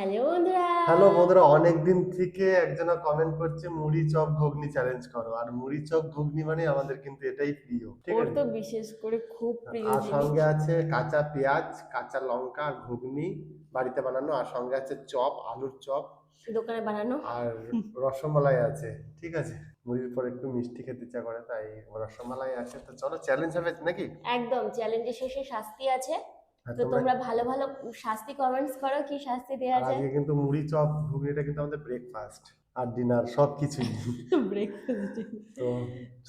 Hello বন্ধুরা। Hello বন্ধুরা, অনেকদিন থেকে একজনা কমেন্ট করছে মুড়ি চপ ঘুগনি চ্যালেঞ্জ করো। আর মুড়ি চপ ঘুগনি মানে আমাদের কিন্তু এটাই প্রিয়, ঠিক ওর আছে। তো বিশেষ করে খুব প্রিয় আর জিনিস। সঙ্গে আছে কাঁচা পেঁয়াজ, কাঁচা লঙ্কা, ঘুগনি বাড়িতে বানানো, আর সঙ্গে আছে চপ, আলুর চপ দোকানে বানানো। আর রসমালাই আছে, ঠিক আছে। মুড়ির পর একটু মিষ্টি খেতে ইচ্ছা করে, তাই রসমালাই আছে। তো চলো চ্যালেঞ্জ হবে নাকি? একদম, চ্যালেঞ্জের শেষে শাস্তি আছে। হ্যাঁ, তো তোমরা। তোমরা ভালো ভালো শাস্তি কমেন্টস করো, কি শাস্তি দেওয়া আর যায়। আজকে কিন্তু মুড়ি চপ ঘুগনিটা কিন্তু আমাদের ব্রেকফাস্ট আর ডিনার সবকিছুই। ব্রেকফাস্ট। তো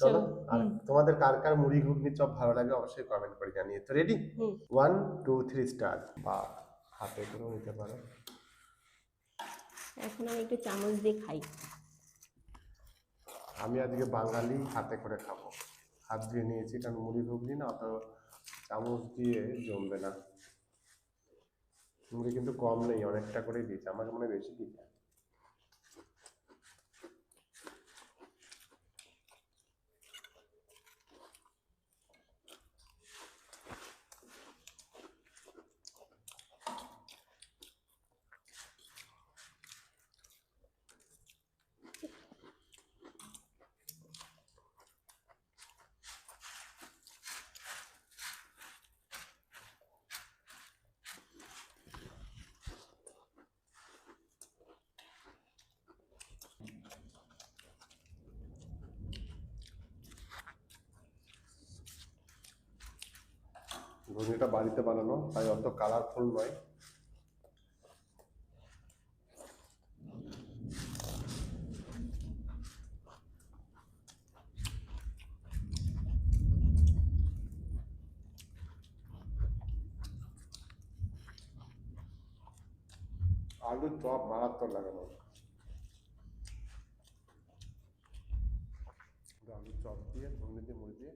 চলো। চলো। আর হুম। তোমাদের কার কার মুড়ি ঘুগনি চপ ভালো লাগে অবশ্যই কমেন্ট করে জানিয়ে। তো রেডি? হুম। 1 2 3 স্টার্ট। বা হাতে করেও নিতে পারো। এখন আমি একটু চামচ দিয়ে খাই। আমি আজকে বাঙালি, হাতে করে খাবো। হাত দিয়ে নিয়েছি কারণ মুড়ি ঘুগনি না অত চামচ দিয়ে জমবে না। মুড়ি কিন্তু কম নেই, অনেকটা করেই দিয়েছে, আমাকে মনে হয় বেশি দিয়েছে। ঘুগনিটা বাড়িতে বানানো, তাই অত কালারফুল নয়। আলুর চপ মারাত্মক লাগানো। আলুর চপ দিয়ে ঘুগনি দিয়ে মুড়ি দিয়ে।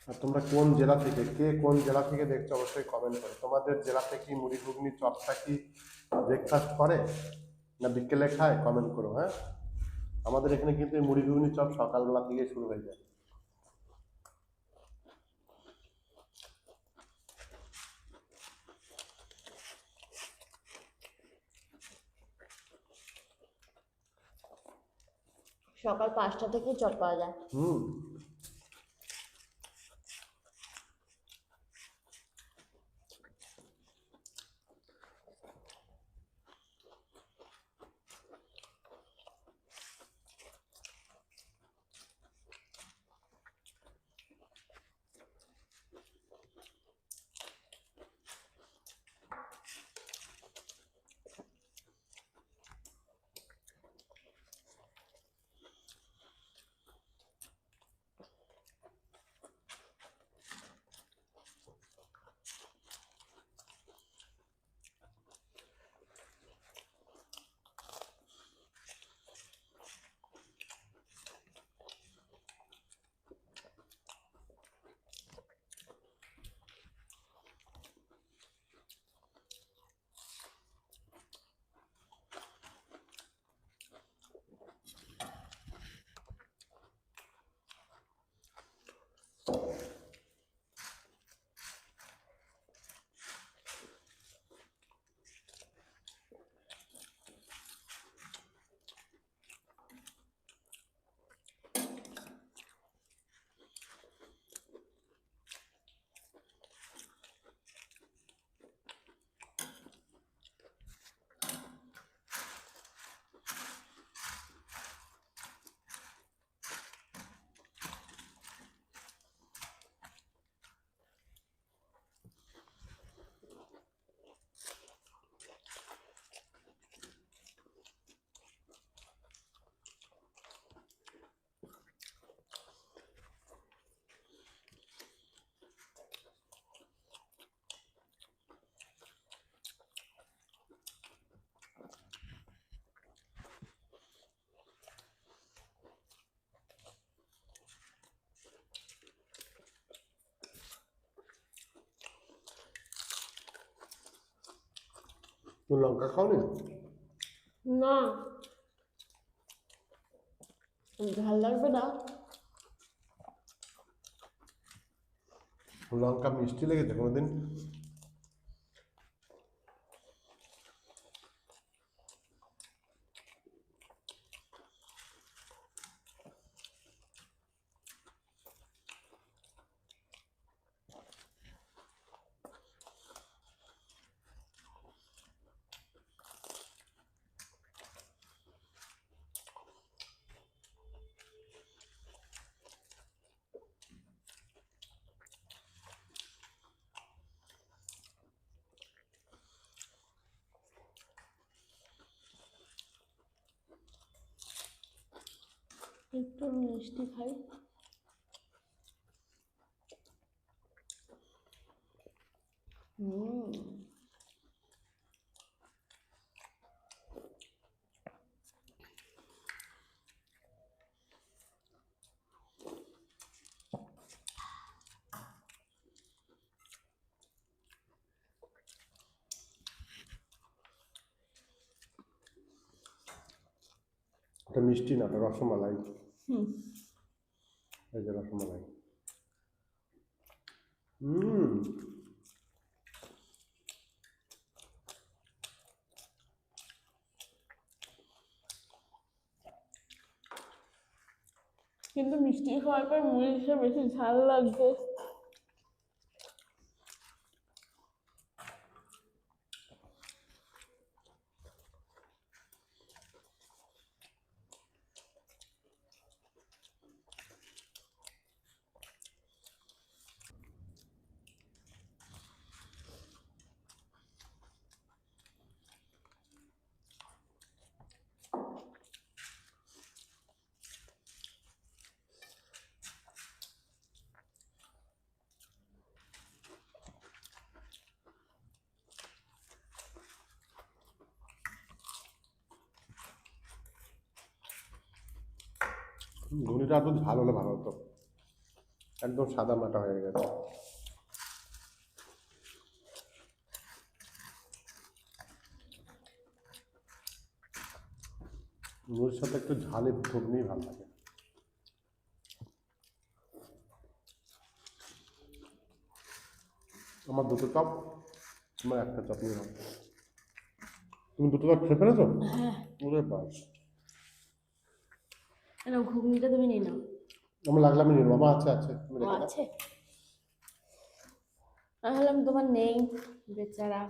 আর তোমরা কোন জেলা থেকে, কে কোন জেলা থেকে দেখছো অবশ্যই কমেন্ট করো। তোমাদের জেলাতে কি মুড়ি ঘুগনি চপটা কি ব্রেকফাস্ট করে না বিকেলে খায়? কমেন্ট করো, হ্যাঁ। আমাদের এখানে কিন্তু এই মুড়ি ঘুগনি চপ সকালবেলা থেকে শুরু হয়ে যায়। সকাল 5টা থেকে চপ পাওয়া যায়। হুম। তুমি লঙ্কা খাওনি? না, ঝাল লাগবে না। লঙ্কা মিষ্টি লেগেছে কোনোদিন? একটু মিষ্টি খাই। হুম, এটা মিষ্টি না, এটা রসমালাই। হুম, এই যে রসমালাই। হুম। কিন্তু মিষ্টি খাওয়ার পর মরিচটা বেশি ঝাল লাগবে। ঘুগনিটা একটু ঝাল হলে ভালো হতো, একদম সাদা মাটা হয়ে গেছে। মুড়ির সাথে একটু ঝালে ঘুগনি ভালো লাগে। আমার দুটো চপ, তোমার একটা চপ নিয়ে নাও। তুমি দুটো চপ খেয়ে ফেলেছো? হ্যাঁ, ওরে বাস, না ঘুগনিটা তুমি নিয়ে নাও। আমার লাগলে আমি নিয়ে নেবো। আমার আছে আছে, তুমি ও রেখে দাও। আছে, আমি ভাবলাম তোমার নেই, বেচারা।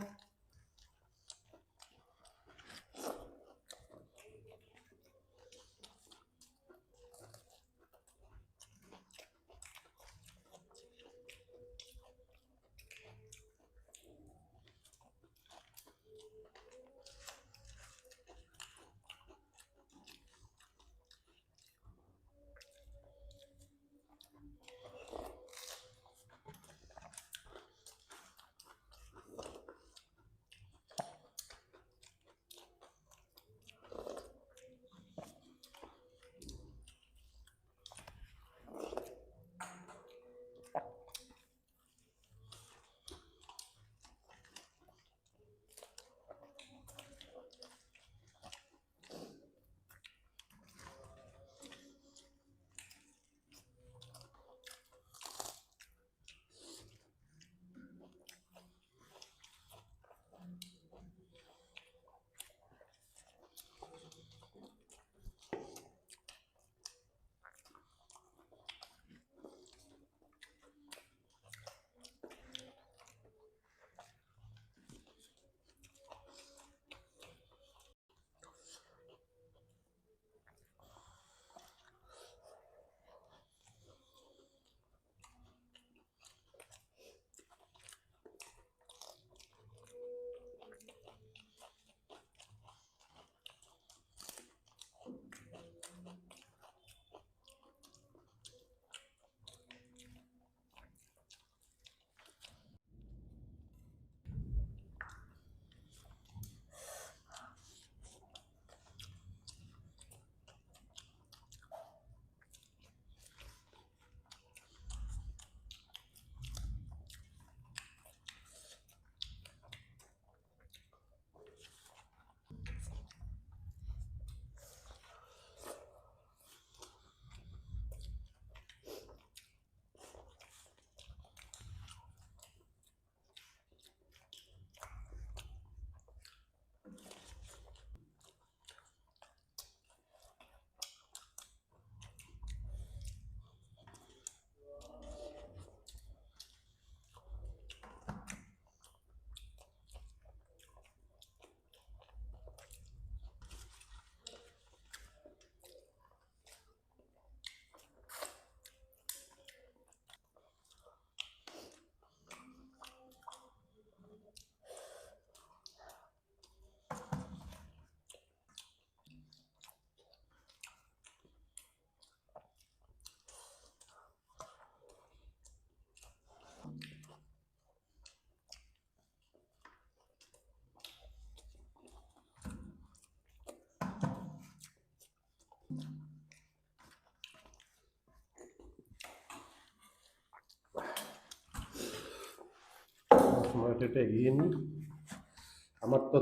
সময়টা একটু এগিয়ে নিই।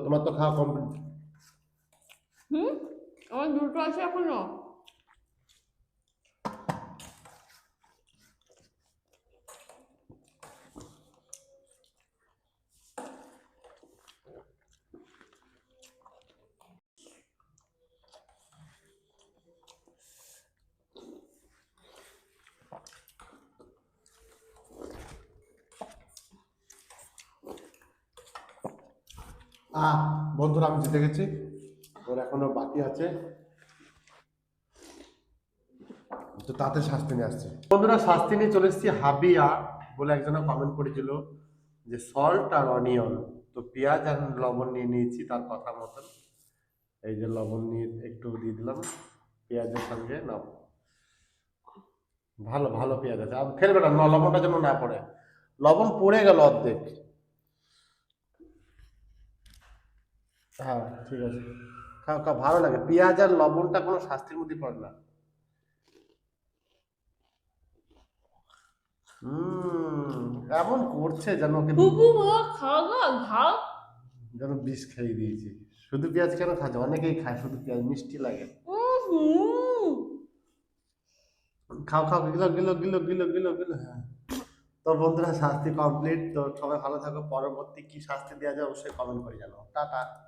তোমার তো খাওয়া কমপ্লিট। আমার দুটো আছে এখনো। বন্ধুরা আমি জিতে গেছি, ওর এখনো বাকি আছে, তো তাতে শাস্তি নিয়ে আসছে। বন্ধুরা শাস্তি নিয়ে চলে এসেছি। হাবিয়া বলে একজনে কমেন্ট করেছিল যে সল্ট আর অনিয়ন, তো পেঁয়াজ আর লবণ নিয়ে নিয়েছি তার কথা মতন। এই যে লবণ নিয়ে একটু দিয়ে দিলাম পেঁয়াজের সঙ্গে। না ভালো ভালো পেঁয়াজ আছে, আর ফেলবে না, লবণটা যেন না পড়ে। লবণ পড়ে গেল অর্ধেক। হ্যাঁ ঠিক আছে, খাও খাও, ভালো লাগে। পেঁয়াজ আর লবণটা কোনো শাস্তির মধ্যে পড়ে না। এমন করছে যেন ওকে বুবু বাবা খাও গা খাও। যেন বিষ খাইয়ে দিয়েছি। শুধু পেঁয়াজ কেন খাচ্ছে, অনেকেই খায় শুধু পেঁয়াজ, মিষ্টি লাগে। খাও খাও, গিলো গিলো গিলো গিলো গিলো গিলো। হ্যাঁ, তো বন্ধুরা শাস্তি কমপ্লিট। তো সবাই ভালো থাকো, পরবর্তী কি শাস্তি দেওয়া যায় অবশ্যই কমেন্ট করে জানাও। টাটা।